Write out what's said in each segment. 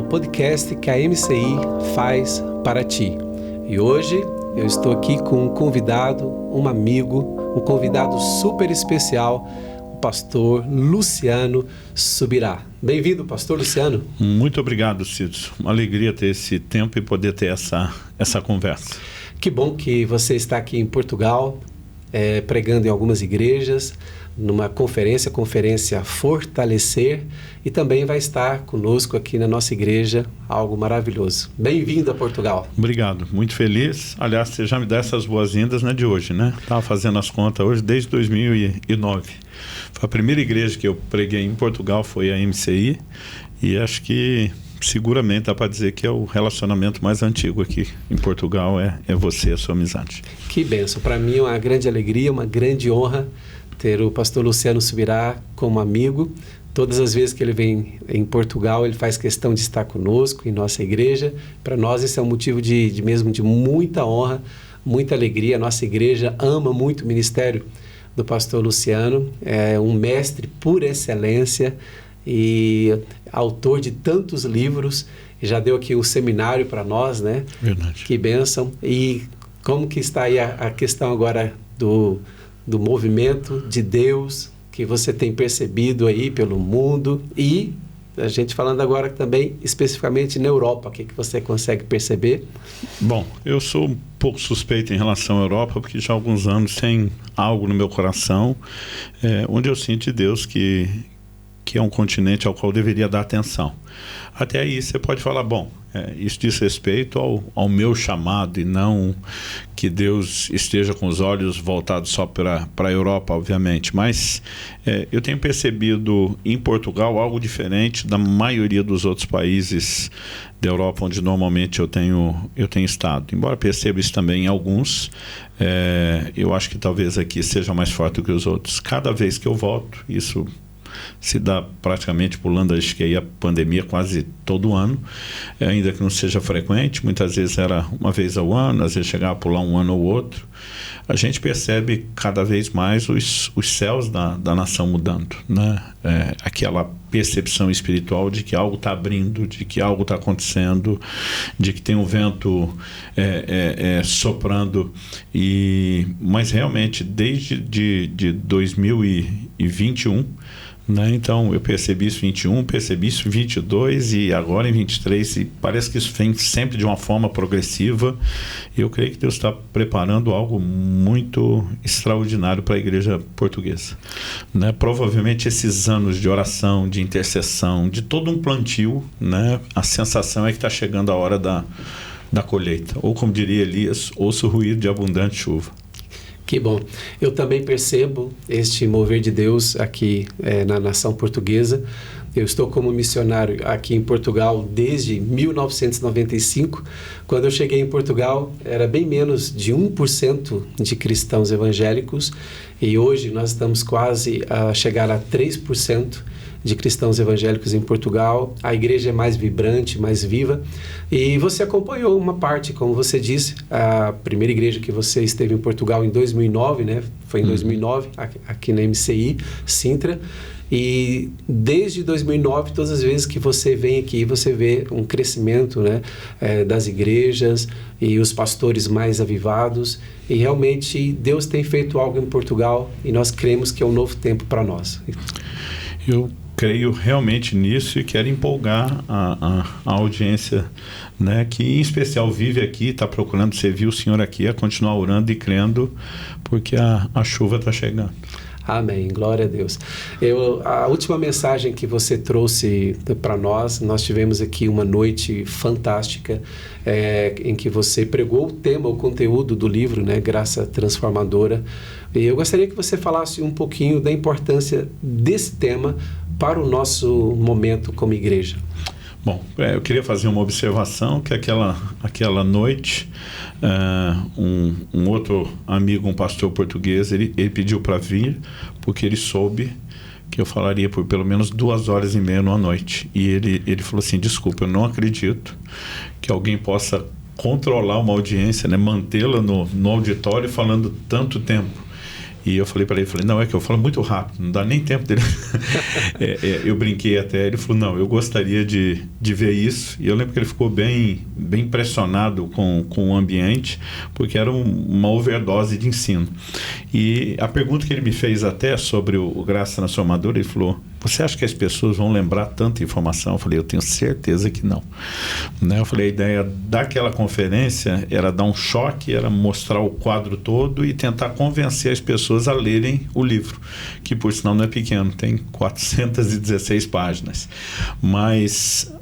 podcast que a MCI faz para ti. E hoje eu estou aqui com um convidado, um amigo, um convidado super especial, o pastor Luciano Subirá. Bem-vindo, pastor Luciano. Muito obrigado, Cido. Uma alegria ter esse tempo e poder ter essa conversa. Que bom que você está aqui em Portugal, pregando em algumas igrejas, numa conferência Fortalecer, e também vai estar conosco aqui na nossa igreja, algo maravilhoso. Bem-vindo a Portugal. Obrigado, muito feliz. Aliás, você já me dá essas boas-vindas, né, de hoje, né? Estava fazendo as contas hoje desde 2009. A primeira igreja que eu preguei em Portugal foi a MCI, e acho que seguramente dá para dizer que é o relacionamento mais antigo aqui em Portugal, é você, a sua amizade. Que bênção, para mim é uma grande alegria, uma grande honra ter o pastor Luciano Subirá como amigo. Todas as vezes que ele vem em Portugal, ele faz questão de estar conosco em nossa igreja. Para nós isso é um motivo de muita honra, muita alegria. A nossa igreja ama muito o ministério do pastor Luciano, é um mestre por excelência e autor de tantos livros. Já deu aqui um seminário para nós, né? Verdade. Que bênção. E como que está aí a questão agora do movimento de Deus que você tem percebido aí pelo mundo, e a gente falando agora também especificamente na Europa, o que você consegue perceber? Bom, eu sou um pouco suspeito em relação à Europa, porque já há alguns anos tem algo no meu coração, onde eu sinto de Deus que é um continente ao qual deveria dar atenção. Até aí você pode falar, bom, isso diz respeito ao meu chamado, e não que Deus esteja com os olhos voltados só para a Europa, obviamente. Mas eu tenho percebido em Portugal algo diferente da maioria dos outros países da Europa, onde normalmente eu tenho estado. Embora perceba isso também em alguns, eu acho que talvez aqui seja mais forte do que os outros. Cada vez que eu volto, isso se dá praticamente pulando, acho que aí a pandemia quase todo ano, ainda que não seja frequente, muitas vezes era uma vez ao ano, às vezes chegava a pular um ano ou outro. A gente percebe cada vez mais os céus da nação mudando, né? Aquela percepção espiritual de que algo está abrindo, de que algo está acontecendo, de que tem um vento soprando, mas realmente desde de 2021, né? Então eu percebi isso em 21, percebi isso em 22 e agora em 23, e parece que isso vem sempre de uma forma progressiva, e eu creio que Deus está preparando algo muito extraordinário para a igreja portuguesa, né? Provavelmente esses anos de oração, de intercessão, de todo um plantio, né? A sensação é que está chegando a hora da colheita, ou como diria Elias, ouço o ruído de abundante chuva. Que bom. Eu também percebo este mover de Deus aqui na nação portuguesa. Eu estou como missionário aqui em Portugal desde 1995. Quando eu cheguei em Portugal, era bem menos de 1% de cristãos evangélicos, e hoje nós estamos quase a chegar a 3% de cristãos evangélicos em Portugal. A igreja é mais vibrante, mais viva, e você acompanhou uma parte, como você disse, a primeira igreja que você esteve em Portugal em 2009, né? Foi em 2009, aqui na MCI, Sintra, e desde 2009, todas as vezes que você vem aqui, você vê um crescimento, né, das igrejas e os pastores mais avivados, e realmente Deus tem feito algo em Portugal, e nós cremos que é um novo tempo para nós. Eu creio realmente nisso e quero empolgar a audiência, né, que em especial vive aqui, está procurando servir o Senhor aqui, a continuar orando e crendo, porque a chuva está chegando. Amém, glória a Deus. A última mensagem que você trouxe para nós tivemos aqui uma noite fantástica, em que você pregou o conteúdo do livro, né, Graça Transformadora. E eu gostaria que você falasse um pouquinho da importância desse tema para o nosso momento como igreja. Bom, eu queria fazer uma observação, que aquela noite, um outro amigo, um pastor português, ele pediu para vir, porque ele soube que eu falaria por pelo menos 2h30 numa noite. E ele falou assim, desculpa, eu não acredito que alguém possa controlar uma audiência, né, mantê-la no auditório falando tanto tempo. E eu falei para ele, não, é que eu falo muito rápido, não dá nem tempo dele. Eu brinquei até, ele falou, não, eu gostaria de ver isso. E eu lembro que ele ficou bem impressionado com o ambiente, porque era uma overdose de ensino. E a pergunta que ele me fez até sobre o Graça Transformadora, ele falou, você acha que as pessoas vão lembrar tanta informação? Eu falei, eu tenho certeza que não. Né? Eu falei, a ideia daquela conferência era dar um choque, era mostrar o quadro todo e tentar convencer as pessoas a lerem o livro, que por sinal não é pequeno, tem 416 páginas. Mas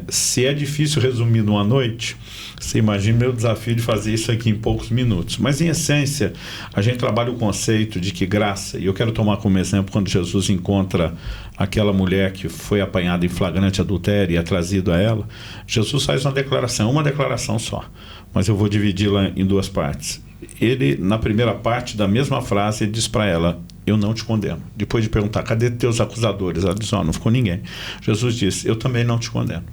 se é difícil resumir numa noite, você imagina meu desafio de fazer isso aqui em poucos minutos. Mas, em essência, a gente trabalha o conceito de que graça, e eu quero tomar como exemplo quando Jesus encontra aquela mulher que foi apanhada em flagrante adultério e é trazido a ela, Jesus faz uma declaração só, mas eu vou dividi-la em duas partes. Ele, na primeira parte da mesma frase, ele diz para ela, eu não te condeno. Depois de perguntar, cadê teus acusadores? Ela diz, não ficou ninguém. Jesus disse, eu também não te condeno.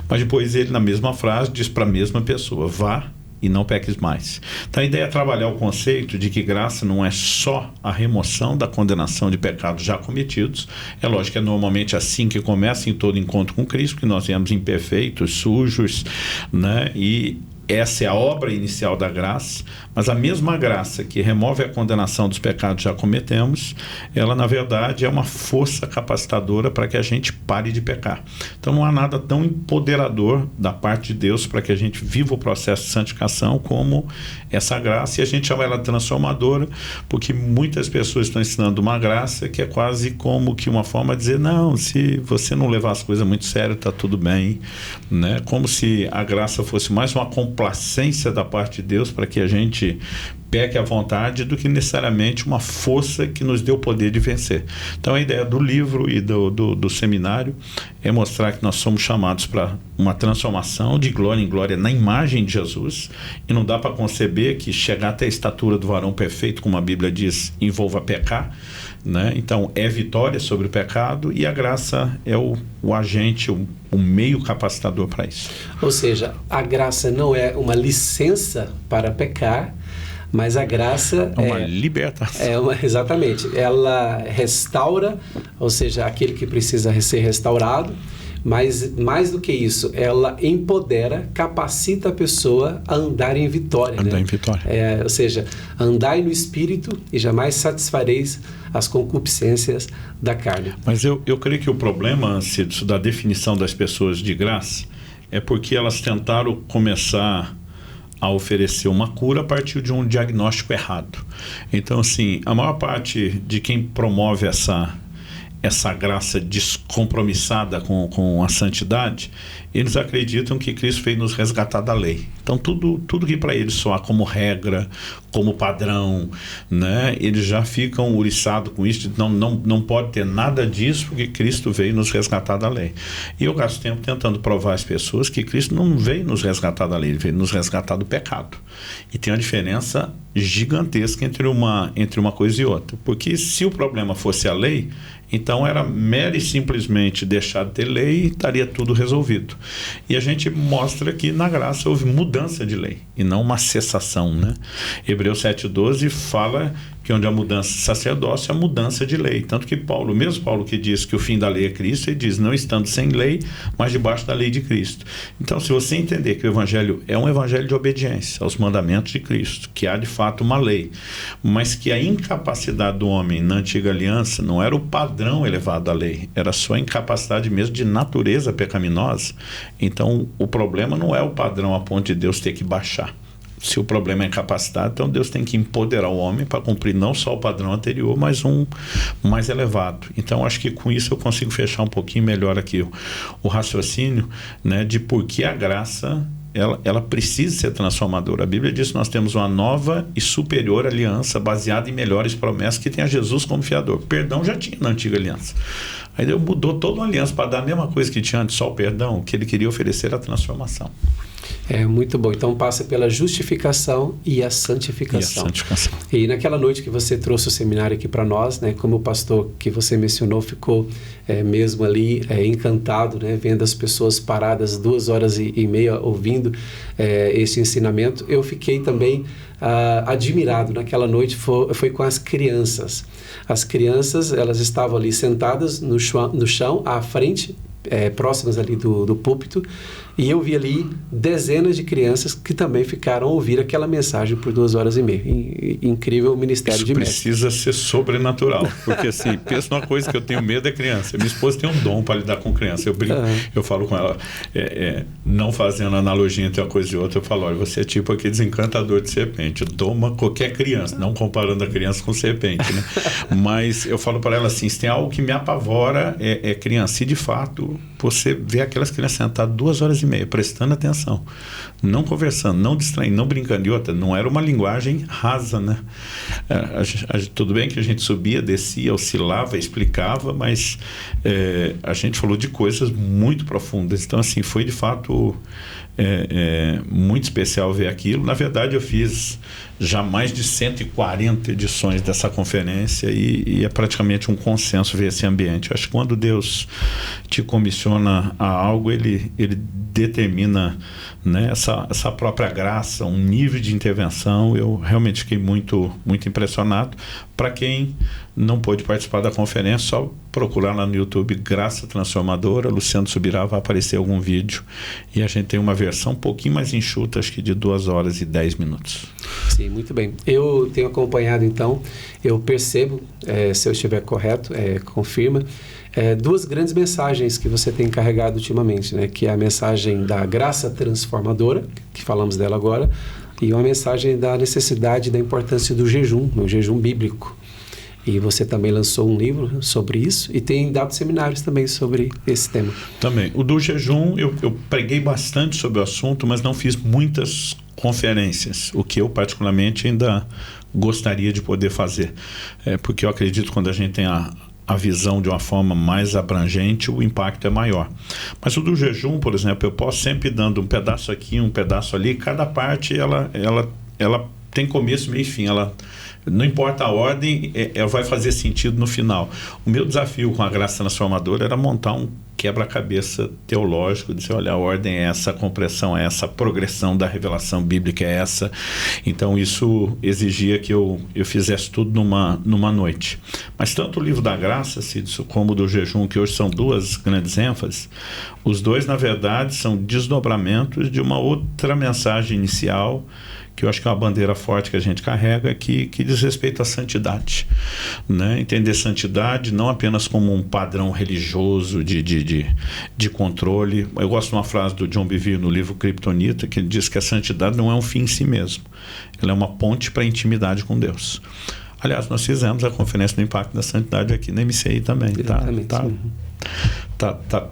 Mas depois ele, na mesma frase, diz para a mesma pessoa, vá e não peques mais. Então a ideia é trabalhar o conceito de que graça não é só a remoção da condenação de pecados já cometidos. É lógico que é normalmente assim que começa em todo encontro com Cristo, que nós viemos imperfeitos, sujos, né? E essa é a obra inicial da graça, mas a mesma graça que remove a condenação dos pecados que já cometemos, ela na verdade é uma força capacitadora para que a gente pare de pecar. Então não há nada tão empoderador da parte de Deus para que a gente viva o processo de santificação como essa graça, e a gente chama ela transformadora, porque muitas pessoas estão ensinando uma graça que é quase como que uma forma de dizer, não, se você não levar as coisas muito sério, está tudo bem, né? Como se a graça fosse mais uma complacência da parte de Deus para que a gente peque à vontade do que necessariamente uma força que nos dê o poder de vencer. Então a ideia do livro e do seminário é mostrar que nós somos chamados para uma transformação de glória em glória na imagem de Jesus, e não dá para conceber que chegar até a estatura do varão perfeito, como a Bíblia diz, envolva pecar, né? Então é vitória sobre o pecado, e a graça é o agente, o meio capacitador para isso. Ou seja, a graça não é uma licença para pecar, mas a graça é uma libertação. Exatamente. Ela restaura, ou seja, aquele que precisa ser restaurado, mas mais do que isso, ela empodera, capacita a pessoa a andar em vitória. Andar em vitória. Ou seja, andai no Espírito e jamais satisfareis as concupiscências da carne. Mas eu creio que o problema, Cídio, da definição das pessoas de graça é porque elas tentaram começar a oferecer uma cura a partir de um diagnóstico errado. Então, assim, a maior parte de quem promove essa graça descompromissada com a santidade, eles acreditam que Cristo veio nos resgatar da lei. Então tudo que para eles soar como regra, como padrão, né, eles já ficam uriçados com isso, não pode ter nada disso porque Cristo veio nos resgatar da lei. E eu gasto tempo tentando provar às pessoas que Cristo não veio nos resgatar da lei, ele veio nos resgatar do pecado. E tem uma diferença gigantesca entre uma coisa e outra, porque se o problema fosse a lei, então era mero e simplesmente deixar de ter lei e estaria tudo resolvido. E a gente mostra que na graça houve mudança de lei e não uma cessação, né? Hebreus 7,12 fala que onde há mudança de sacerdócio, há mudança de lei. Tanto que mesmo Paulo que diz que o fim da lei é Cristo, ele diz, não estando sem lei, mas debaixo da lei de Cristo. Então, se você entender que o Evangelho é um Evangelho de obediência aos mandamentos de Cristo, que há de fato uma lei, mas que a incapacidade do homem na antiga aliança não era o padrão elevado da lei, era só a incapacidade mesmo de natureza pecaminosa, então o problema não é o padrão a ponto de Deus ter que baixar. Se o problema é incapacidade, então Deus tem que empoderar o homem para cumprir não só o padrão anterior, mas um mais elevado. Então, acho que com isso eu consigo fechar um pouquinho melhor aqui o raciocínio, né, de por que a graça ela precisa ser transformadora. A Bíblia diz que nós temos uma nova e superior aliança baseada em melhores promessas que tem a Jesus como fiador. Perdão já tinha na antiga aliança. Aí Deus mudou toda uma aliança para dar a mesma coisa que tinha antes, só o perdão, que ele queria oferecer a transformação. É muito bom. Então passa pela justificação e a santificação. E naquela noite que você trouxe o seminário aqui para nós, né, como o pastor que você mencionou ficou mesmo ali encantado, né, vendo as pessoas paradas 2h30 ouvindo esse ensinamento, eu fiquei também admirado. Naquela noite foi com as crianças. As crianças, elas estavam ali sentadas no chão à frente, próximas ali do púlpito, e eu vi ali dezenas de crianças que também ficaram a ouvir aquela mensagem por 2h30. Incrível o ministério de mestre. Precisa ser sobrenatural, porque assim, pensa numa coisa que eu tenho medo é criança. Minha esposa tem um dom para lidar com criança. Eu brinco, eu falo com ela, não fazendo analogia entre uma coisa e outra, eu falo, olha, você é tipo aquele desencantador de serpente, doma qualquer criança, não comparando a criança com serpente, né? Mas eu falo para ela assim, se tem algo que me apavora é criança. E de fato, você vê aquelas crianças sentadas 2h30, prestando atenção, não conversando, não distraindo, não brincando. E outra, não era uma linguagem rasa, né? Tudo bem que a gente subia, descia, oscilava, explicava, mas a gente falou de coisas muito profundas. Então, assim, foi de fato muito especial ver aquilo. Na verdade, eu fiz já mais de 140 edições dessa conferência e é praticamente um consenso ver esse ambiente. Eu acho que quando Deus te comissiona a algo, ele determina, né, essa própria graça, um nível de intervenção. Eu realmente fiquei muito, muito impressionado. Para quem não pôde participar da conferência, só procurar lá no YouTube Graça Transformadora, Luciano Subirá, vai aparecer algum vídeo, e a gente tem uma versão um pouquinho mais enxuta, acho que de 2h10. Sim, muito bem. Eu tenho acompanhado, então, eu percebo, se eu estiver correto, confirma, duas grandes mensagens que você tem carregado ultimamente, né? Que é a mensagem da graça transformadora, que falamos dela agora, e uma mensagem da necessidade e da importância do jejum, o jejum bíblico. E você também lançou um livro sobre isso e tem dado seminários também sobre esse tema. Também. O do jejum, eu preguei bastante sobre o assunto, mas não fiz muitas conferências, o que eu particularmente ainda gostaria de poder fazer. Porque eu acredito que quando a gente tem a visão de uma forma mais abrangente, o impacto é maior. Mas o do jejum, por exemplo, eu posso sempre dando um pedaço aqui, um pedaço ali, cada parte ela tem começo, meio e fim, não importa a ordem, ela vai fazer sentido no final. O meu desafio com a graça transformadora era montar um quebra-cabeça teológico, dizer, olha, a ordem é essa, a compressão é essa, a progressão da revelação bíblica é essa. Então isso exigia que eu fizesse tudo numa noite. Mas tanto o livro da graça, Cídio, como o do jejum, que hoje são duas grandes ênfases, os dois, na verdade, são desdobramentos de uma outra mensagem inicial, que eu acho que é uma bandeira forte que a gente carrega, que diz respeito à santidade, né? Entender santidade não apenas como um padrão religioso de controle. Eu gosto de uma frase do John Bevere no livro Kryptonita, que ele diz que a santidade não é um fim em si mesmo, ela é uma ponte para a intimidade com Deus. Aliás, nós fizemos a conferência do impacto da santidade aqui na MCI também.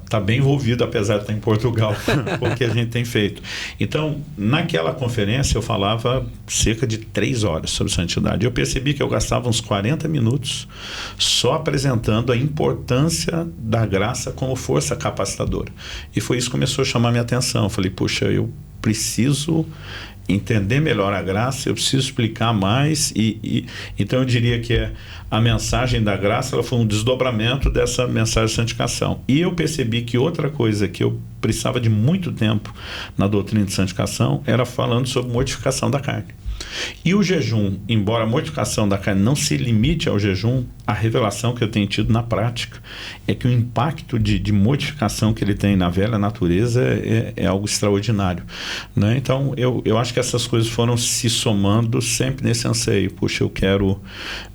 Tá bem envolvido, apesar de estar em Portugal, com o que a gente tem feito. Então, naquela conferência eu falava cerca de 3 horas sobre santidade. Eu percebi que eu gastava uns 40 minutos só apresentando a importância da graça como força capacitadora. E foi isso que começou a chamar minha atenção. Eu falei, puxa, eu preciso entender melhor a graça, eu preciso explicar mais, então eu diria que a mensagem da graça, ela foi um desdobramento dessa mensagem de santificação. E eu percebi que outra coisa que eu precisava de muito tempo na doutrina de santificação era falando sobre mortificação da carne. E o jejum, embora a mortificação da carne não se limite ao jejum, a revelação que eu tenho tido na prática é que o impacto de mortificação que ele tem na velha natureza é algo extraordinário, né? Então eu acho que essas coisas foram se somando sempre nesse anseio. Puxa, eu quero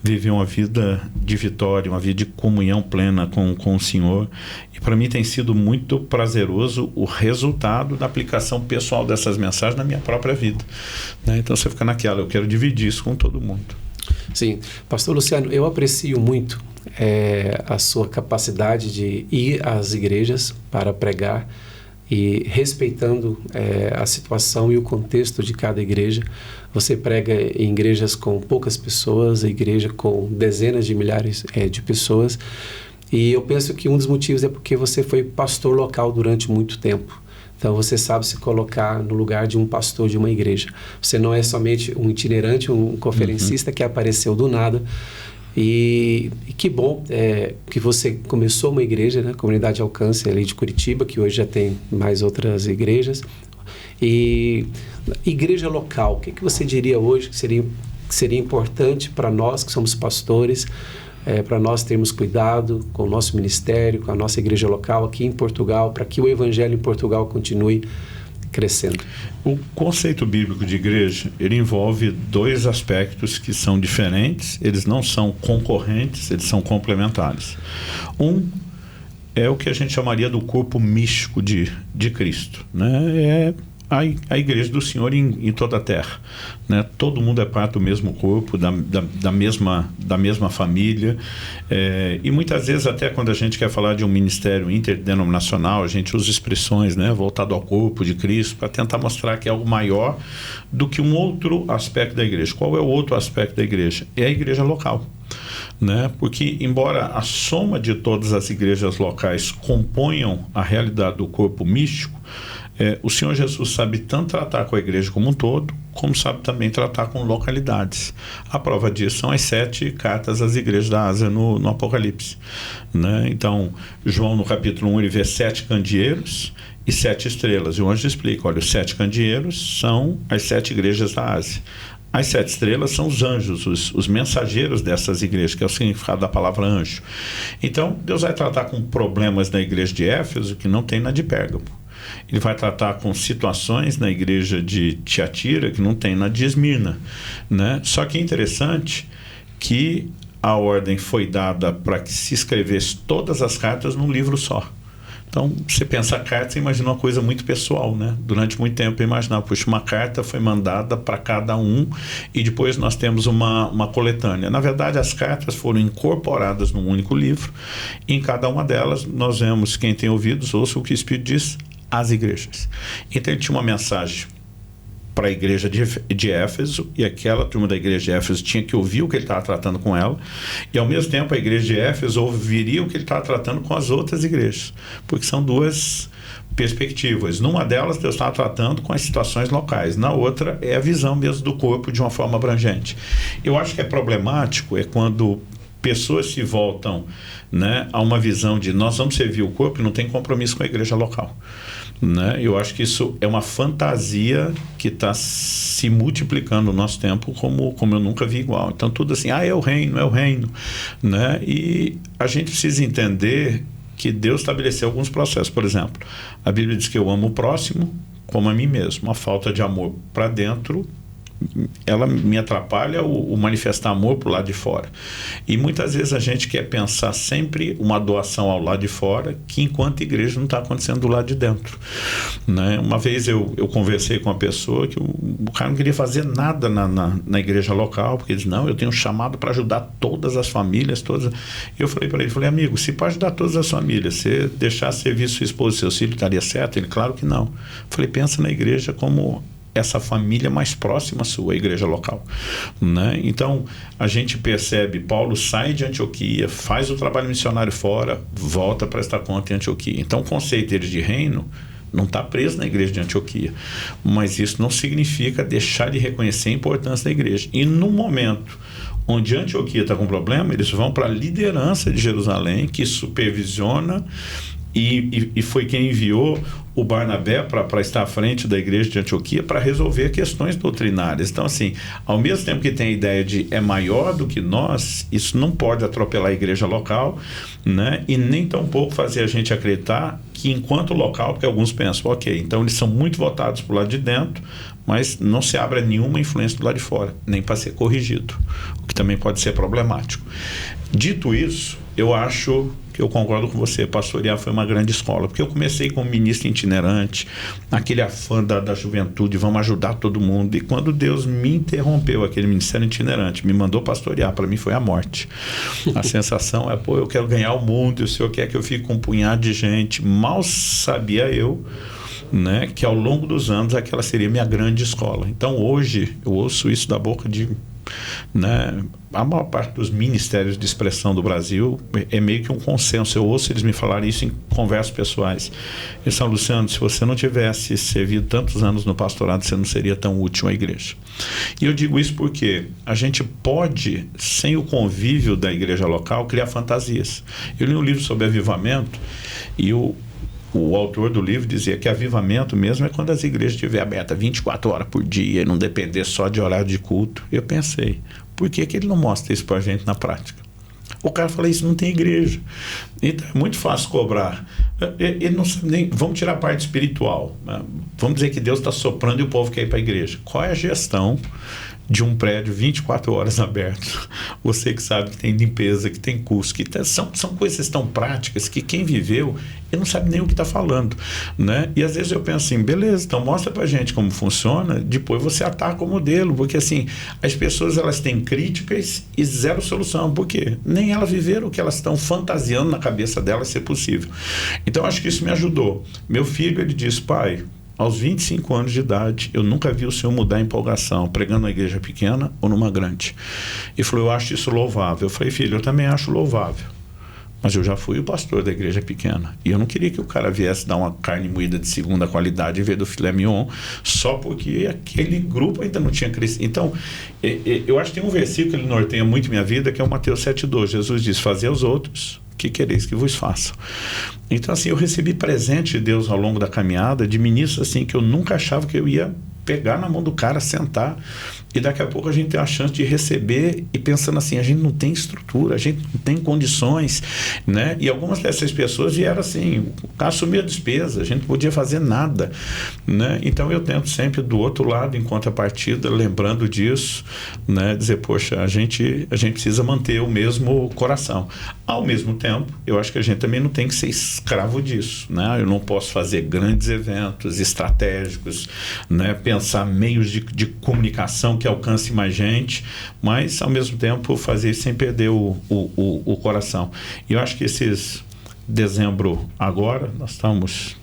viver uma vida de vitória, uma vida de comunhão plena com o Senhor, e para mim tem sido muito prazeroso o resultado da aplicação pessoal dessas mensagens na minha própria vida, né? Então você fica naquela, eu quero dividir isso com todo mundo. Sim, pastor Luciano, eu aprecio muito a sua capacidade de ir às igrejas para pregar e respeitando a situação e o contexto de cada igreja. Você prega em igrejas com poucas pessoas, igreja com dezenas de milhares de pessoas, e eu penso que um dos motivos é porque você foi pastor local durante muito tempo, Então você sabe se colocar no lugar de um pastor de uma igreja. Você não é somente um itinerante, um conferencista que apareceu do nada. E que bom que você começou uma igreja, né? Comunidade Alcance ali de Curitiba, que hoje já tem mais outras igrejas. E igreja local, o que você diria hoje que seria importante para nós que somos pastores, para nós termos cuidado com o nosso ministério, com a nossa igreja local aqui em Portugal, para que o evangelho em Portugal continue crescendo? O conceito bíblico de igreja, ele envolve dois aspectos que são diferentes, eles não são concorrentes, eles são complementares. Um é o que a gente chamaria do corpo místico de Cristo, né? A igreja do Senhor em toda a terra, né? Todo mundo é parte do mesmo corpo, da mesma família, e muitas vezes até quando a gente quer falar de um ministério interdenominacional, a gente usa expressões, né, voltado ao corpo de Cristo, para tentar mostrar que é algo maior do que um outro aspecto da igreja. Qual é o outro aspecto da igreja? É a igreja local, né? Porque embora a soma de todas as igrejas locais componham a realidade do corpo místico, o Senhor Jesus sabe tanto tratar com a igreja como um todo, como sabe também tratar com localidades. A prova disso são as 7 cartas às igrejas da Ásia no Apocalipse, né? Então, João no capítulo 1 ele vê 7 candeeiros e 7 estrelas, e o anjo explica, olha, os 7 candeeiros são as 7 igrejas da Ásia. As 7 estrelas são os anjos, os mensageiros dessas igrejas, que é o significado da palavra anjo. Então, Deus vai tratar com problemas na igreja de Éfeso que não tem na de Pérgamo. Ele vai tratar com situações na igreja de Tiatira que não tem na de Esmirna, né? Só que é interessante que a ordem foi dada para que se escrevesse todas as cartas num livro só. Então, você pensa carta, você imagina uma coisa muito pessoal, né? Durante muito tempo eu imaginava, puxa, uma carta foi mandada para cada um e depois nós temos uma coletânea. Na verdade, as cartas foram incorporadas num único livro e em cada uma delas nós vemos, quem tem ouvidos, ouça o que o Espírito diz às igrejas. Então ele tinha uma mensagem para a igreja de Éfeso, e aquela turma da igreja de Éfeso tinha que ouvir o que ele estava tratando com ela, e ao mesmo tempo a igreja de Éfeso ouviria o que ele estava tratando com as outras igrejas, porque são duas perspectivas. Numa delas Deus estava tratando com as situações locais, na outra é a visão mesmo do corpo de uma forma abrangente. Eu acho que é problemático quando pessoas se voltam, né, a uma visão de nós vamos servir o corpo e não tem compromisso com a igreja local, né? Eu acho que isso é uma fantasia que está se multiplicando no nosso tempo como eu nunca vi igual. Então tudo assim, é o reino, né? E a gente precisa entender que Deus estabeleceu alguns processos. Por exemplo, a Bíblia diz que eu amo o próximo como a mim mesmo. A falta de amor para dentro, ela me atrapalha o manifestar amor para o lado de fora. E muitas vezes a gente quer pensar sempre uma doação ao lado de fora, que enquanto igreja não está acontecendo do lado de dentro, né? Uma vez eu conversei com uma pessoa que o cara não queria fazer nada na igreja local, porque ele disse, não, eu tenho um chamado para ajudar todas as famílias, todas. E eu falei para ele, amigo, se para ajudar todas as famílias, você deixar servir sua esposa e seus filhos, estaria certo? Ele, claro que não. Eu falei, pensa na igreja como essa família mais próxima sua, a igreja local, né? Então a gente percebe, Paulo sai de Antioquia, faz o trabalho missionário fora, volta para estar conta em Antioquia. Então o conceito dele de reino não está preso na igreja de Antioquia, mas isso não significa deixar de reconhecer a importância da igreja. E no momento onde Antioquia está com problema, eles vão para a liderança de Jerusalém, que supervisiona e foi quem enviou o Barnabé para estar à frente da igreja de Antioquia para resolver questões doutrinárias. Então, assim, ao mesmo tempo que tem a ideia de é maior do que nós, isso não pode atropelar a igreja local, né? E nem tampouco fazer a gente acreditar que enquanto local, porque alguns pensam, ok, então eles são muito votados para o lado de dentro, mas não se abre a nenhuma influência do lado de fora, nem para ser corrigido, o que também pode ser problemático. Dito isso, eu acho que eu concordo com você, pastorear foi uma grande escola, porque eu comecei como ministro itinerante, aquele afã da juventude, vamos ajudar todo mundo, e quando Deus me interrompeu aquele ministério itinerante, me mandou pastorear, para mim foi a morte. A sensação é, eu quero ganhar o mundo, e o Senhor quer que eu fique com um punhado de gente. Mal sabia eu, né, que ao longo dos anos aquela seria minha grande escola. Então hoje eu ouço isso da boca de né? A maior parte dos ministérios de expressão do Brasil é meio que um consenso. Eu ouço eles me falarem isso em conversas pessoais. Eles falam: Luciano, se você não tivesse servido tantos anos no pastorado, você não seria tão útil à igreja. E eu digo isso porque a gente pode, sem o convívio da igreja local, criar fantasias. Eu li um livro sobre avivamento e o autor do livro dizia que avivamento mesmo é quando as igrejas estiverem abertas 24 horas por dia e não depender só de horário de culto. Eu pensei, por que ele não mostra isso para a gente na prática? O cara fala: isso não tem igreja. Então é muito fácil cobrar. Ele não sabe nem. Vamos tirar a parte espiritual, né? Vamos dizer que Deus está soprando e o povo quer ir para a igreja. Qual é a gestão de um prédio 24 horas aberto? Você que sabe que tem limpeza, que tem custo, que são coisas tão práticas que quem viveu, ele não sabe nem o que está falando, né? E às vezes eu penso assim: beleza, então mostra pra gente como funciona, depois você ataca o modelo, porque assim, as pessoas elas têm críticas e zero solução. Por quê? Nem elas viveram o que elas estão fantasiando na cabeça delas ser possível. Então acho que isso me ajudou. Meu filho, ele disse: pai, aos 25 anos de idade, eu nunca vi o senhor mudar a empolgação, pregando numa igreja pequena ou numa grande. Ele falou: eu acho isso louvável. Eu falei: filho, eu também acho louvável. Mas eu já fui o pastor da igreja pequena. E eu não queria que o cara viesse dar uma carne moída de segunda qualidade em vez do filé mignon, só porque aquele grupo ainda não tinha crescido. Então, eu acho que tem um versículo que ele norteia muito minha vida, que é o Mateus 7,2. Jesus diz: fazer aos outros o que quereis que vos façam. Então, assim, eu recebi presente de Deus ao longo da caminhada, de ministros assim, que eu nunca achava que eu ia pegar na mão do cara, sentar, e daqui a pouco a gente tem a chance de receber e pensando assim: a gente não tem estrutura, a gente não tem condições, né? E algumas dessas pessoas vieram assim, o cara assumiu a despesa, a gente não podia fazer nada, né? Então eu tento sempre do outro lado, em contrapartida, lembrando disso, né? Dizer: poxa, a gente precisa manter o mesmo coração. Ao mesmo tempo, eu acho que a gente também não tem que ser escravo disso, né? Eu não posso fazer grandes eventos estratégicos, né? Pensar meios de comunicação que alcance mais gente, mas ao mesmo tempo fazer sem perder o coração. E eu acho que dezembro agora, nós estamos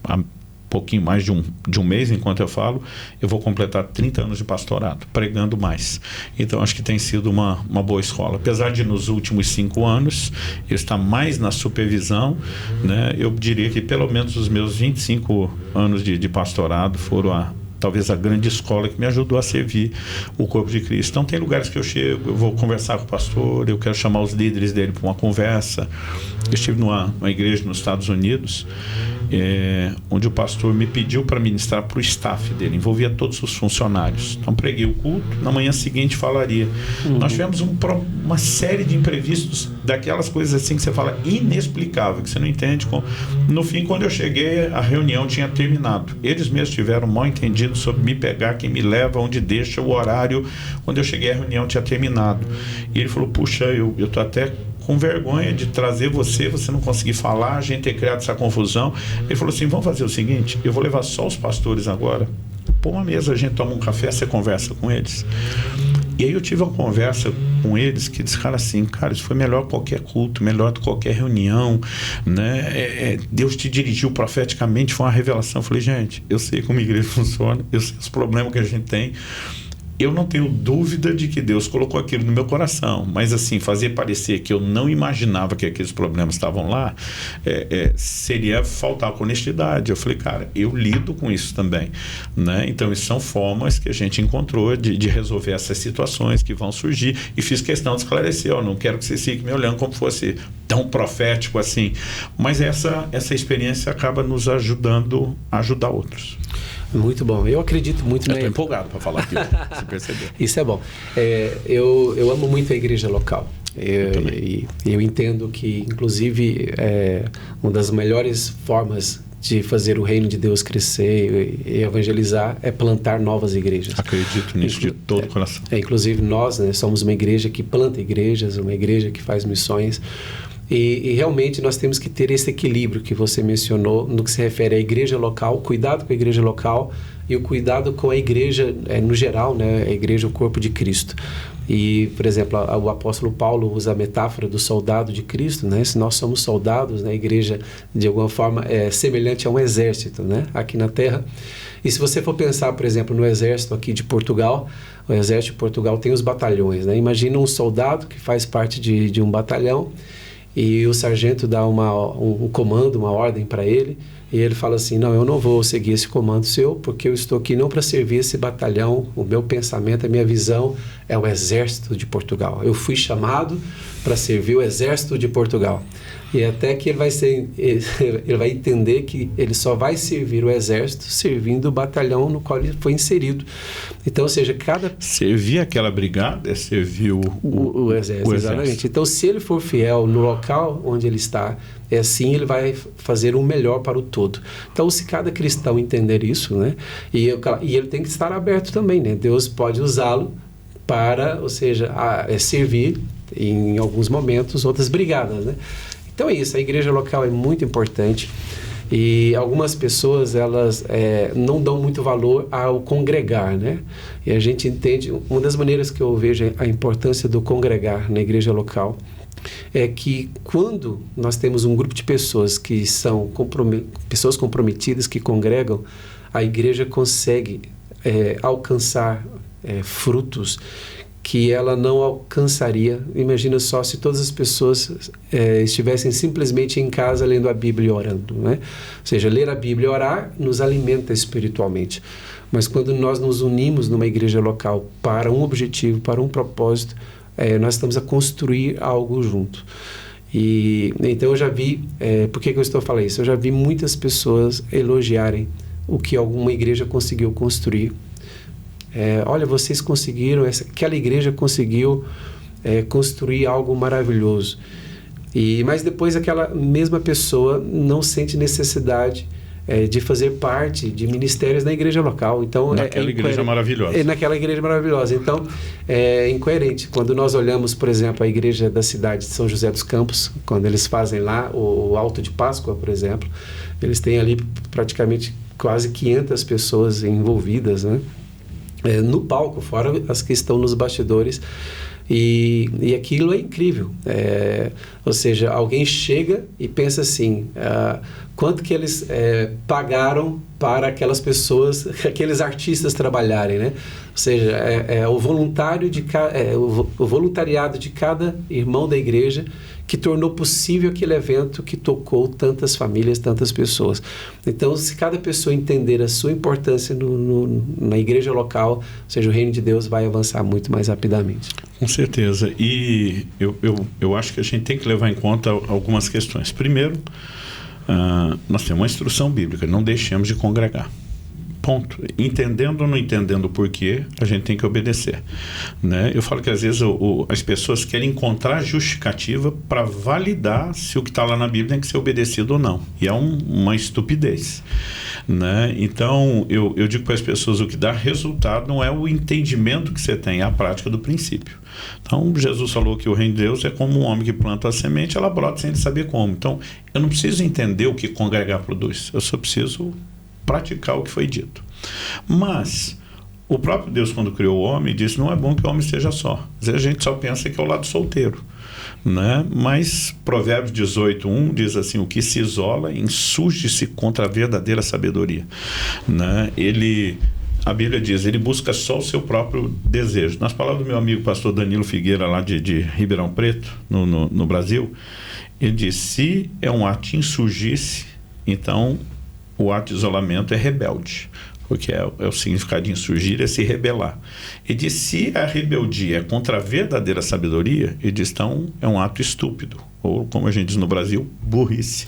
há pouquinho mais de um mês, enquanto eu falo, eu vou completar 30 anos de pastorado, pregando mais. Então acho que tem sido uma boa escola. Apesar de nos últimos 5 anos eu estar mais na supervisão, né, eu diria que pelo menos os meus 25 anos de pastorado foram talvez a grande escola que me ajudou a servir o corpo de Cristo. Então tem lugares que eu chego, eu vou conversar com o pastor, eu quero chamar os líderes dele para uma conversa. Eu estive numa igreja nos Estados Unidos, onde o pastor me pediu para ministrar para o staff dele, envolvia todos os funcionários. Então preguei o culto, na manhã seguinte falaria. Nós tivemos uma série de imprevistos, daquelas coisas assim que você fala inexplicável, que você não entende. No fim, quando eu cheguei, a reunião tinha terminado. Eles mesmos tiveram um mal entendido sobre me pegar, quem me leva, onde deixa, o horário. Quando eu cheguei, a reunião tinha terminado. E ele falou: puxa, eu estou até com vergonha de trazer você não conseguir falar, a gente ter criado essa confusão. Ele falou assim: vamos fazer o seguinte, eu vou levar só os pastores agora, pôr uma mesa, a gente toma um café, você conversa com eles. E aí eu tive uma conversa com eles que disse: cara, assim, cara, isso foi melhor que qualquer culto, melhor do que qualquer reunião, né? Deus te dirigiu profeticamente, foi uma revelação. Eu falei: gente, eu sei como a igreja funciona, eu sei os problemas que a gente tem. Eu não tenho dúvida de que Deus colocou aquilo no meu coração, mas assim, fazer parecer que eu não imaginava que aqueles problemas estavam lá, seria faltar com honestidade. Eu falei: cara, eu lido com isso também, né? Então, isso são formas que a gente encontrou de resolver essas situações que vão surgir, e fiz questão de esclarecer: não quero que vocês fiquem me olhando como fosse tão profético assim, mas essa experiência acaba nos ajudando a ajudar outros. Muito bom. Eu acredito muito na... Eu estou empolgado para falar aqui, você percebeu. Isso é bom. Eu amo muito a igreja local. Eu entendo que, inclusive, uma das melhores formas de fazer o reino de Deus crescer e evangelizar é plantar novas igrejas. Acredito nisso de todo o coração. Inclusive nós, né, somos uma igreja que planta igrejas, uma igreja que faz missões. E realmente nós temos que ter esse equilíbrio que você mencionou no que se refere à igreja local, cuidado com a igreja local e o cuidado com a igreja no geral, né? A igreja, o corpo de Cristo. E, por exemplo, o apóstolo Paulo usa a metáfora do soldado de Cristo, né? Se nós somos soldados, né? A igreja, de alguma forma, é semelhante a um exército, né? Aqui na Terra. E se você for pensar, por exemplo, no exército aqui de Portugal, o exército de Portugal tem os batalhões, né? Imagina um soldado que faz parte de um batalhão e o sargento dá um comando, uma ordem para ele, e ele fala assim, não, eu não vou seguir esse comando seu, porque eu estou aqui não para servir esse batalhão, o meu pensamento, a minha visão é o exército de Portugal. Eu fui chamado para servir o exército de Portugal. E até que ele vai entender que ele só vai servir o exército servindo o batalhão no qual ele foi inserido. Então, ou seja, servir aquela brigada é servir o exército. Exatamente. Então, se ele for fiel no local onde ele está, assim ele vai fazer o melhor para o todo. Então, se cada cristão entender isso, né? E ele tem que estar aberto também, né? Deus pode usá-lo para, ou seja, servir em alguns momentos outras brigadas, né? Então é isso, a igreja local é muito importante e algumas pessoas elas não dão muito valor ao congregar, né? E a gente entende, uma das maneiras que eu vejo a importância do congregar na igreja local é que quando nós temos um grupo de pessoas que são pessoas comprometidas, que congregam, a igreja consegue alcançar frutos que ela não alcançaria. Imagina só se todas as pessoas estivessem simplesmente em casa lendo a Bíblia e orando, né? Ou seja, ler a Bíblia e orar nos alimenta espiritualmente. Mas quando nós nos unimos numa igreja local para um objetivo, para um propósito, nós estamos a construir algo junto. E então eu já vi, por que eu estou falando isso? Eu já vi muitas pessoas elogiarem o que alguma igreja conseguiu construir. Olha, vocês conseguiram, aquela igreja conseguiu construir algo maravilhoso. Mas depois aquela mesma pessoa não sente necessidade de fazer parte de ministérios na igreja local. Então, naquela igreja maravilhosa. Naquela igreja maravilhosa. Então, é incoerente. Quando nós olhamos, por exemplo, a igreja da cidade de São José dos Campos, quando eles fazem lá o Alto de Páscoa, por exemplo, eles têm ali praticamente quase 500 pessoas envolvidas, né? No palco, fora as que estão nos bastidores, e aquilo é incrível. Ou seja, alguém chega e pensa assim, quanto que eles pagaram para aquelas pessoas, aqueles artistas trabalharem, né? Ou seja, o voluntariado de cada irmão da igreja que tornou possível aquele evento que tocou tantas famílias, tantas pessoas. Então, se cada pessoa entender a sua importância na igreja local, ou seja, o reino de Deus vai avançar muito mais rapidamente. Com certeza. E eu acho que a gente tem que levar em conta algumas questões. Primeiro, nós temos uma instrução bíblica, não deixemos de congregar. Ponto. Entendendo ou não entendendo o porquê, a gente tem que obedecer, né? Eu falo que às vezes as pessoas querem encontrar justificativa para validar se o que está lá na Bíblia tem que ser obedecido ou não. E é uma estupidez, né? Então, eu digo para as pessoas, o que dá resultado não é o entendimento que você tem, é a prática do princípio. Então, Jesus falou que o reino de Deus é como um homem que planta a semente, ela brota sem ele saber como. Então, eu não preciso entender o que congregar produz, eu só preciso praticar o que foi dito. Mas o próprio Deus, quando criou o homem, disse, não é bom que o homem esteja só. Às vezes a gente só pensa que é o lado solteiro, né? Mas Provérbios 18:1 diz assim, o que se isola insurge-se contra a verdadeira sabedoria, né? A Bíblia diz, ele busca só o seu próprio desejo. Nas palavras do meu amigo pastor Danilo Figueira, lá de Ribeirão Preto, no Brasil, ele diz, se é um ato de insurgir-se, então o ato de isolamento é rebelde, porque é o significado de insurgir, é se rebelar. Ele diz, se a rebeldia é contra a verdadeira sabedoria, ele diz, então é um ato estúpido, ou como a gente diz no Brasil, burrice,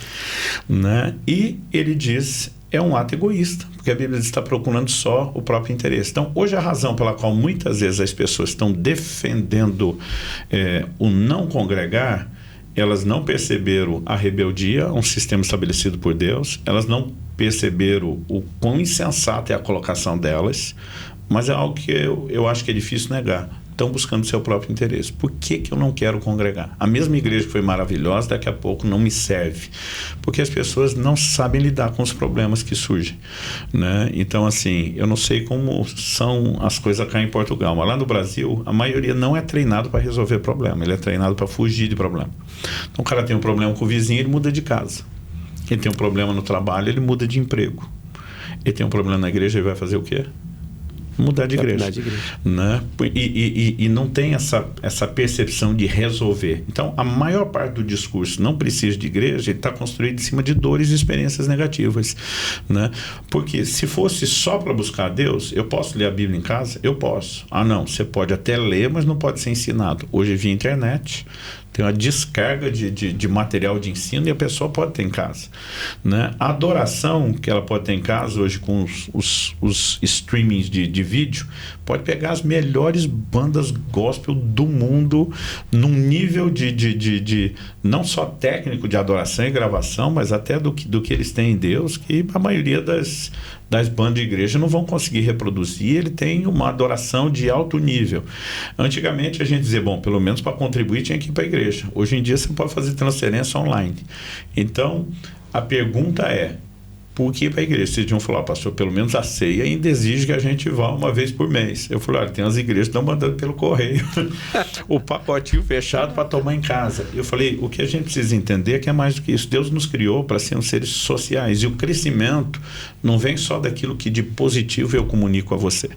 né? E ele diz, é um ato egoísta, porque a Bíblia está procurando só o próprio interesse. Então, hoje a razão pela qual muitas vezes as pessoas estão defendendo o não congregar, elas não perceberam a rebeldia, um sistema estabelecido por Deus, elas não perceberam o quão insensata é a colocação delas, mas é algo que eu acho que é difícil negar. estão buscando seu próprio interesse. Por que eu não quero congregar? A mesma igreja que foi maravilhosa, daqui a pouco não me serve. Porque as pessoas não sabem lidar com os problemas que surgem, né? Então, assim, eu não sei como são as coisas cá em Portugal, mas lá no Brasil, a maioria não é treinado para resolver problema, ele é treinado para fugir de problema. Então, o cara tem um problema com o vizinho, ele muda de casa. Ele tem um problema no trabalho, ele muda de emprego. Ele tem um problema na igreja, ele vai fazer o quê? Mudar de igreja. Né? E não tem essa percepção de resolver. Então, a maior parte do discurso não precisa de igreja, ele está construído em cima de dores e experiências negativas. Né? Porque se fosse só para buscar Deus, eu posso ler a Bíblia em casa? Eu posso. Ah, não, você pode até ler, mas não pode ser ensinado. Hoje, via internet, tem uma descarga de material de ensino e a pessoa pode ter em casa. Né? A adoração que ela pode ter em casa hoje com os streamings de vídeo, pode pegar as melhores bandas gospel do mundo num nível de não só técnico de adoração e gravação, mas até do que eles têm em Deus, que a maioria das bandas de igreja não vão conseguir reproduzir. Ele tem uma adoração de alto nível. Antigamente a gente dizia, bom, pelo menos para contribuir tinha que ir para a igreja. Hoje em dia você pode fazer transferência online. Então, a pergunta é, por que ir para a igreja? Vocês deviam falar, pastor, pelo menos a ceia ainda exige que a gente vá uma vez por mês. Eu falei, olha, tem as igrejas que estão mandando pelo correio o pacotinho fechado para tomar em casa. Eu falei, o que a gente precisa entender é que é mais do que isso. Deus nos criou para sermos seres sociais, e o crescimento não vem só daquilo que de positivo eu comunico a você.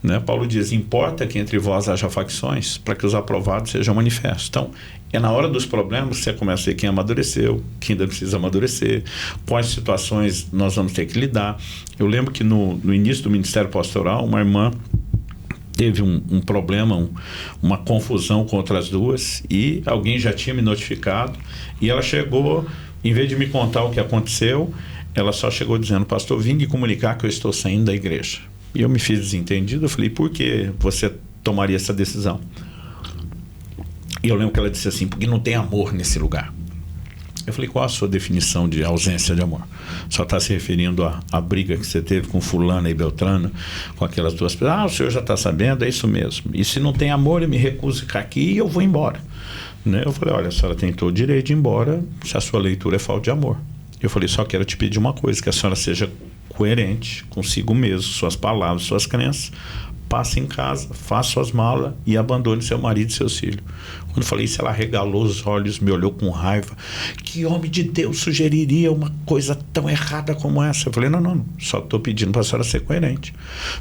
Né? Paulo diz, importa que entre vós haja facções, para que os aprovados sejam manifestos. Então, é na hora dos problemas que você começa a ver quem amadureceu, quem ainda precisa amadurecer, quais situações nós vamos ter que lidar. Eu lembro que no início do ministério pastoral, uma irmã teve um problema, uma confusão com outras duas, e alguém já tinha me notificado, e ela chegou, em vez de me contar o que aconteceu, ela só chegou dizendo, pastor, vim de comunicar que eu estou saindo da igreja. E eu me fiz desentendido, eu falei, por que você tomaria essa decisão? E eu lembro que ela disse assim, porque não tem amor nesse lugar. Eu falei, qual a sua definição de ausência de amor? Só está se referindo à briga que você teve com fulana e beltrana, com aquelas duas pessoas. Ah, o senhor já está sabendo, é isso mesmo. E se não tem amor, eu me recuso a ficar aqui e eu vou embora. Né? Eu falei, olha, a senhora tem todo o direito de ir embora se a sua leitura é falta de amor. Eu falei, só quero te pedir uma coisa, que a senhora seja coerente consigo mesmo, suas palavras, suas crenças. Passe em casa, faça suas malas e abandone seu marido e seus filhos. Quando eu falei isso, ela regalou os olhos, me olhou com raiva. Que homem de Deus sugeriria uma coisa tão errada como essa? Eu falei, não, só estou pedindo para a senhora ser coerente.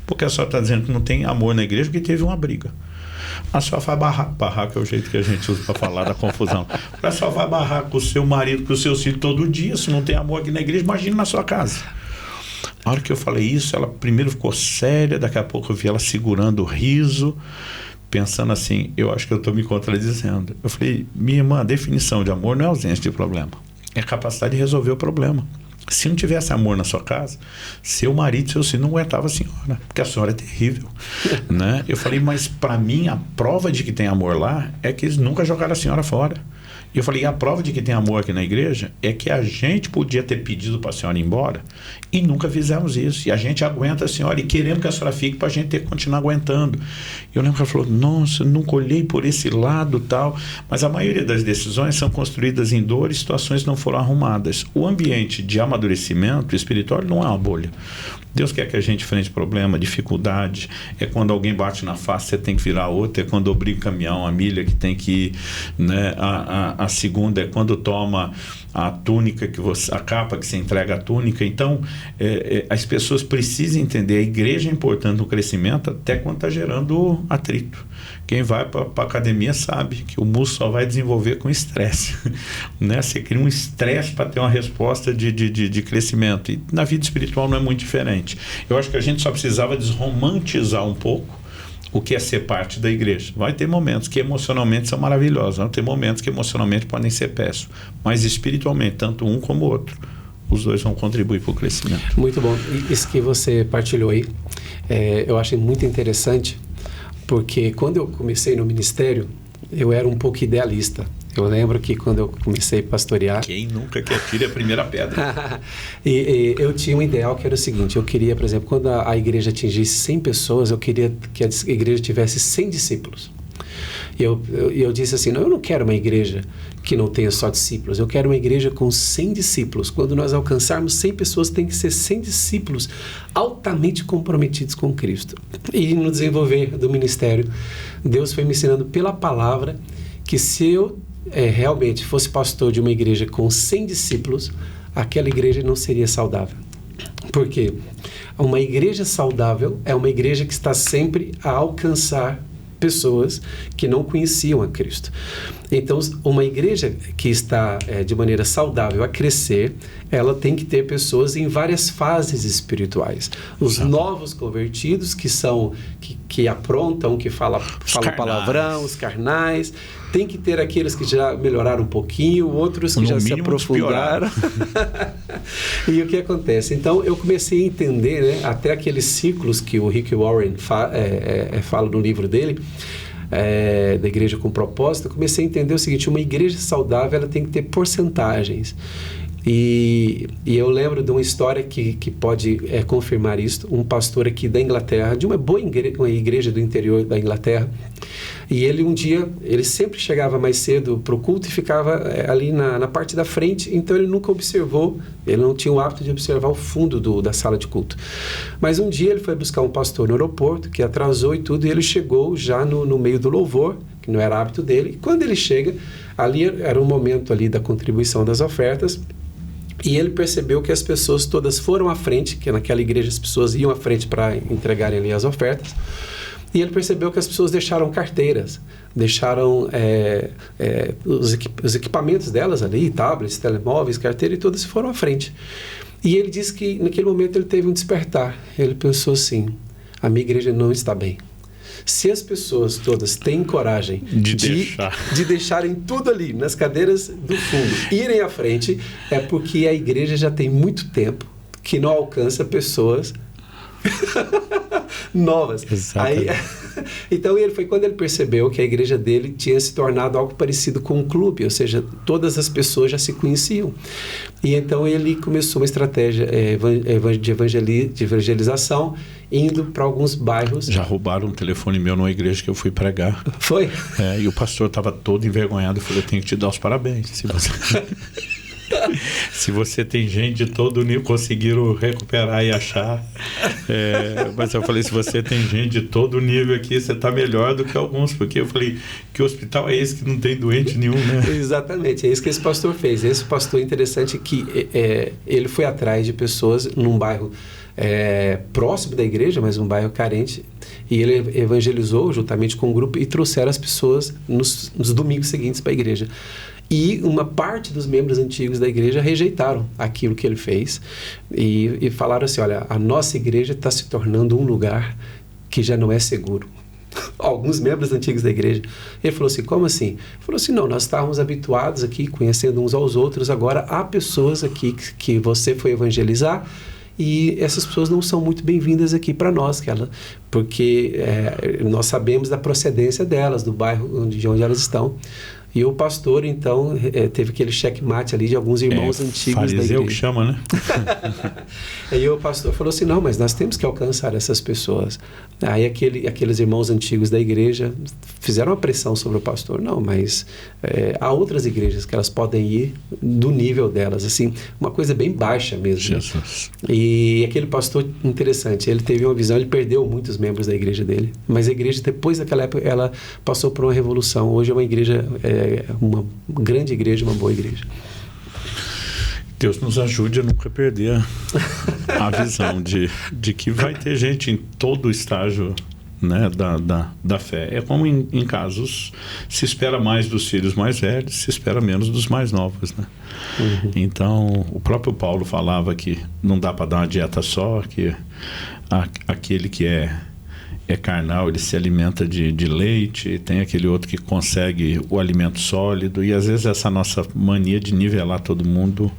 Porque a senhora está dizendo que não tem amor na igreja porque teve uma briga. A senhora vai barrar. Barraco é o jeito que a gente usa para falar da confusão. A senhora vai barrar com o seu marido, com os seus filhos todo dia. Se não tem amor aqui na igreja, imagine na sua casa. A hora que eu falei isso, ela primeiro ficou séria, daqui a pouco eu vi ela segurando o riso, pensando assim, eu acho que eu estou me contradizendo. Eu falei, minha irmã, a definição de amor não é ausência de problema, é a capacidade de resolver o problema. Se não tivesse amor na sua casa, seu marido e seu filho não aguentavam a senhora, porque a senhora é terrível. Né? Eu falei, mas para mim a prova de que tem amor lá é que eles nunca jogaram a senhora fora. E eu falei, a prova de que tem amor aqui na igreja é que a gente podia ter pedido para a senhora ir embora e nunca fizemos isso. E a gente aguenta a senhora e queremos que a senhora fique para a gente ter que continuar aguentando. E eu lembro que ela falou, nossa, nunca olhei por esse lado tal. Mas a maioria das decisões são construídas em dor e situações não foram arrumadas. O ambiente de amadurecimento espiritual não é uma bolha. Deus quer que a gente enfrente problema, dificuldade. É quando alguém bate na face, você tem que virar outra. É quando obriga o caminhão, a milha que tem que ir. Né? A segunda é quando toma a túnica, a capa que você entrega a túnica. Então, as pessoas precisam entender. A igreja é importante no crescimento até quando está gerando atrito. Quem vai para a academia sabe que o músculo só vai desenvolver com estresse. Né? Você cria um estresse para ter uma resposta de crescimento. E na vida espiritual não é muito diferente. Eu acho que a gente só precisava desromantizar um pouco o que é ser parte da igreja. Vai ter momentos que emocionalmente são maravilhosos, vão ter momentos que emocionalmente podem ser péssimos, mas espiritualmente, tanto um como o outro, os dois vão contribuir para o crescimento. Muito bom. Isso que você partilhou aí, eu achei muito interessante, porque quando eu comecei no ministério, eu era um pouco idealista. Eu lembro que quando eu comecei a pastorear... Quem nunca que atire a primeira pedra? e eu tinha um ideal que era o seguinte, eu queria, por exemplo, quando a igreja atingisse 100 pessoas, eu queria que a igreja tivesse 100 discípulos. E eu disse assim, não, eu não quero uma igreja que não tenha só discípulos, eu quero uma igreja com 100 discípulos. Quando nós alcançarmos 100 pessoas, tem que ser 100 discípulos altamente comprometidos com Cristo. E no desenvolver do ministério, Deus foi me ensinando pela palavra que se eu realmente fosse pastor de uma igreja com 100 discípulos, aquela igreja não seria saudável. Por quê? Uma igreja saudável é uma igreja que está sempre a alcançar pessoas que não conheciam a Cristo. Então, uma igreja que está de maneira saudável a crescer, ela tem que ter pessoas em várias fases espirituais. Os novos convertidos, que aprontam, que falam palavrão, os carnais. Tem que ter aqueles que já melhoraram um pouquinho, outros que já se aprofundaram. E o que acontece? Então, eu comecei a entender, né, até aqueles ciclos que o Rick Warren fala no livro dele, da igreja com propósito. Eu comecei a entender o seguinte: uma igreja saudável, ela tem que ter porcentagens. E eu lembro de uma história que pode confirmar isso. Um pastor aqui da Inglaterra, de uma boa igreja do interior da Inglaterra, e ele um dia, ele sempre chegava mais cedo para o culto e ficava ali na parte da frente, então ele nunca observou, ele não tinha o hábito de observar o fundo da sala de culto. Mas um dia ele foi buscar um pastor no aeroporto, que atrasou e tudo, e ele chegou já no meio do louvor, que não era hábito dele, e quando ele chega, ali era um momento ali da contribuição das ofertas, e ele percebeu que as pessoas todas foram à frente, que naquela igreja as pessoas iam à frente para entregarem ali as ofertas, e ele percebeu que as pessoas deixaram carteiras, deixaram os equipamentos delas ali, tablets, telemóveis, carteira, e todas foram à frente. E ele disse que naquele momento ele teve um despertar. Ele pensou assim: a minha igreja não está bem. Se as pessoas todas têm coragem de deixarem tudo ali, nas cadeiras do fundo, irem à frente, é porque a igreja já tem muito tempo que não alcança pessoas novas. Aí, então foi quando ele percebeu que a igreja dele tinha se tornado algo parecido com um clube, ou seja, todas as pessoas já se conheciam. E então ele começou uma estratégia de evangelização, indo para alguns bairros. Já roubaram um telefone meu numa igreja que eu fui pregar. Foi? E o pastor estava todo envergonhado e falou: eu tenho que te dar os parabéns. Se você tem gente de todo nível, conseguiram recuperar e achar. Mas eu falei: se você tem gente de todo nível aqui, você está melhor do que alguns. Porque eu falei: que hospital é esse que não tem doente nenhum, né? Exatamente, é isso que esse pastor fez. Esse pastor, interessante que ele foi atrás de pessoas num bairro próximo da igreja, mas um bairro carente, e ele evangelizou juntamente com um grupo e trouxeram as pessoas nos domingos seguintes para a igreja. E uma parte dos membros antigos da igreja rejeitaram aquilo que ele fez e falaram assim: olha, a nossa igreja está se tornando um lugar que já não é seguro. Alguns membros antigos da igreja. Ele falou assim: como assim? Ele falou assim: não, nós estávamos habituados aqui, conhecendo uns aos outros, agora há pessoas aqui que você foi evangelizar e essas pessoas não são muito bem-vindas aqui para nós, porque nós sabemos da procedência delas, do bairro de onde elas estão. E o pastor, então, teve aquele checkmate ali de alguns irmãos antigos da igreja. Que chama, né? Aí o pastor falou assim: não, mas nós temos que alcançar essas pessoas. Aí aqueles irmãos antigos da igreja fizeram uma pressão sobre o pastor. Não, mas há outras igrejas que elas podem ir do nível delas, assim, uma coisa bem baixa mesmo. Jesus. E aquele pastor, interessante, ele teve uma visão, ele perdeu muitos membros da igreja dele, mas a igreja, depois daquela época, ela passou por uma revolução. Hoje é uma igreja, uma grande igreja, uma boa igreja. Deus nos ajude a nunca perder a visão de que vai ter gente em todo o estágio, né, da fé. É como em casos, se espera mais dos filhos mais velhos, se espera menos dos mais novos, né? Uhum. Então, o próprio Paulo falava que não dá para dar uma dieta só, que aquele que é carnal, ele se alimenta de leite, tem aquele outro que consegue o alimento sólido, e às vezes essa nossa mania de nivelar todo mundo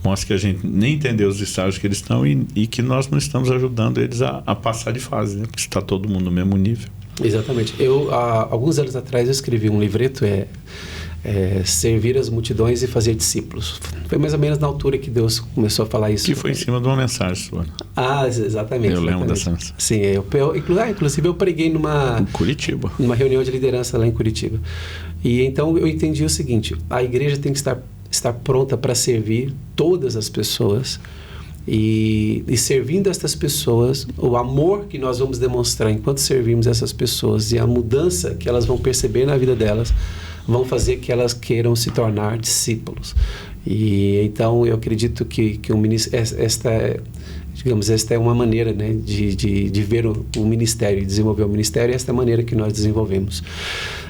mostra que a gente nem entendeu os estágios que eles estão e que nós não estamos ajudando eles a passar de fase, né? Porque está todo mundo no mesmo nível. Exatamente. Alguns anos atrás, eu escrevi um livreto, servir as multidões e fazer discípulos. Foi mais ou menos na altura que Deus começou a falar isso. Que foi em cima de uma mensagem sua. Exatamente. Eu lembro dessa mensagem. Sim, inclusive eu preguei em Curitiba. Numa reunião de liderança lá em Curitiba. E então eu entendi o seguinte: a igreja tem que estar pronta para servir todas as pessoas. E servindo estas pessoas, o amor que nós vamos demonstrar enquanto servimos essas pessoas e a mudança que elas vão perceber na vida delas, vão fazer que elas queiram se tornar discípulos. E então eu acredito que esta é uma maneira, né, de ver o ministério, desenvolver o ministério, e esta é a maneira que nós desenvolvemos.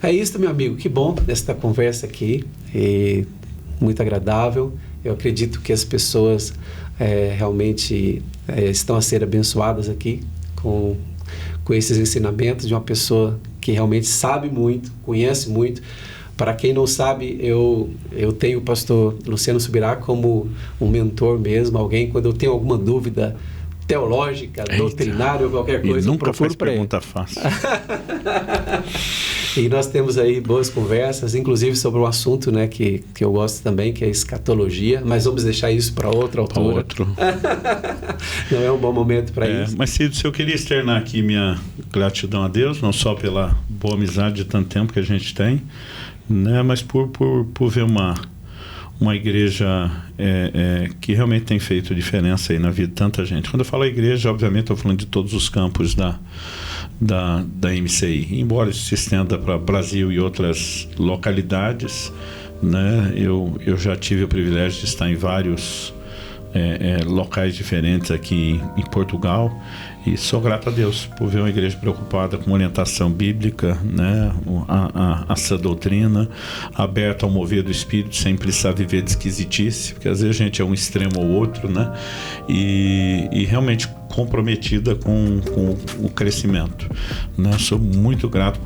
É isso, meu amigo, que bom esta conversa aqui, muito agradável. Eu acredito que as pessoas realmente estão a ser abençoadas aqui com esses ensinamentos de uma pessoa que realmente sabe muito, conhece muito. Para quem não sabe, eu tenho o pastor Luciano Subirá como um mentor mesmo, alguém quando eu tenho alguma dúvida teológica, doutrinária ou qualquer coisa, e nunca faz pergunta fácil. E nós temos aí boas conversas, inclusive sobre um assunto, né, que eu gosto também, que é a escatologia, mas vamos deixar isso para outra altura. Não é um bom momento para isso. Mas, Cid, se eu queria externar aqui minha gratidão a Deus, não só pela boa amizade de tanto tempo que a gente tem, né, mas por ver uma igreja que realmente tem feito diferença aí na vida de tanta gente. Quando eu falo igreja, obviamente estou falando de todos os campos da MCI, embora isso se estenda para Brasil e outras localidades, né? Eu já tive o privilégio de estar em vários locais diferentes aqui em Portugal, e sou grato a Deus por ver uma igreja preocupada com orientação bíblica, né, a sã doutrina, aberta ao mover do Espírito, sem precisar viver de esquisitice, porque às vezes a gente é um extremo ou outro, né, e realmente comprometida com o crescimento, né? Sou muito grato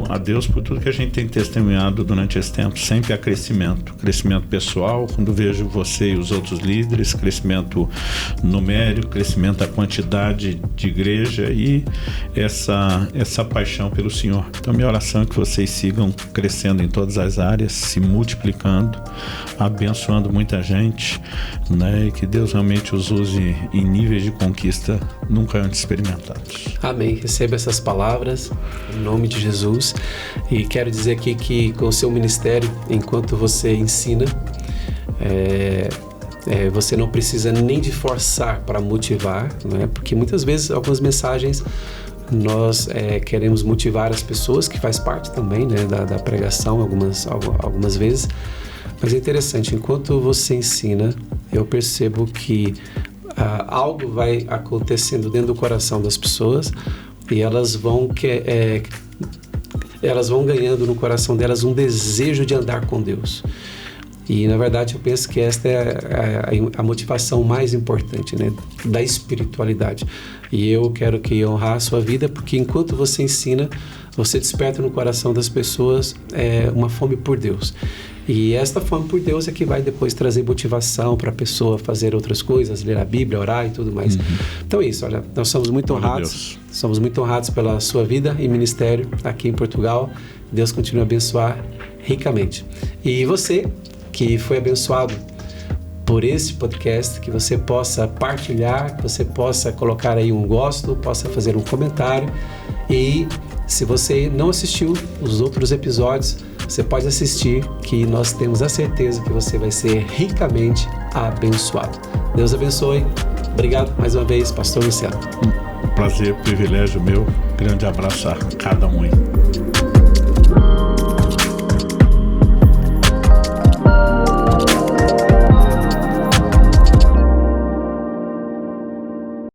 a Deus por tudo que a gente tem testemunhado durante esse tempo. Sempre há crescimento pessoal, quando vejo você e os outros líderes, crescimento numérico, crescimento da quantidade de igreja e essa paixão pelo Senhor. Então minha oração é que vocês sigam crescendo em todas as áreas, se multiplicando, abençoando muita gente, né? E que Deus realmente os use em níveis de conquista nunca antes experimentados. Amém. Receba essas palavras em nome de Jesus, e quero dizer aqui que com o seu ministério, enquanto você ensina, você não precisa nem de forçar para motivar, né? Porque muitas vezes algumas mensagens nós queremos motivar as pessoas, que faz parte também, né, da pregação algumas vezes, mas é interessante, enquanto você ensina, eu percebo que algo vai acontecendo dentro do coração das pessoas, e elas vão ganhando no coração delas um desejo de andar com Deus. E na verdade eu penso que esta é a motivação mais importante, né, da espiritualidade. E eu quero honrar a sua vida, porque enquanto você ensina, você desperta no coração das pessoas uma fome por Deus. E esta fome por Deus é que vai depois trazer motivação para a pessoa fazer outras coisas, ler a Bíblia, orar e tudo mais. Então é isso, olha, nós somos muito honrados. Somos muito honrados pela sua vida e ministério aqui em Portugal. Deus continue a abençoar ricamente. E você que foi abençoado por esse podcast, que você possa partilhar, que você possa colocar aí um gosto, possa fazer um comentário. E se você não assistiu os outros episódios, você pode assistir, que nós temos a certeza que você vai ser ricamente abençoado. Deus abençoe. Obrigado mais uma vez, pastor Luciano. Prazer, privilégio meu. Grande abraço a cada um aí.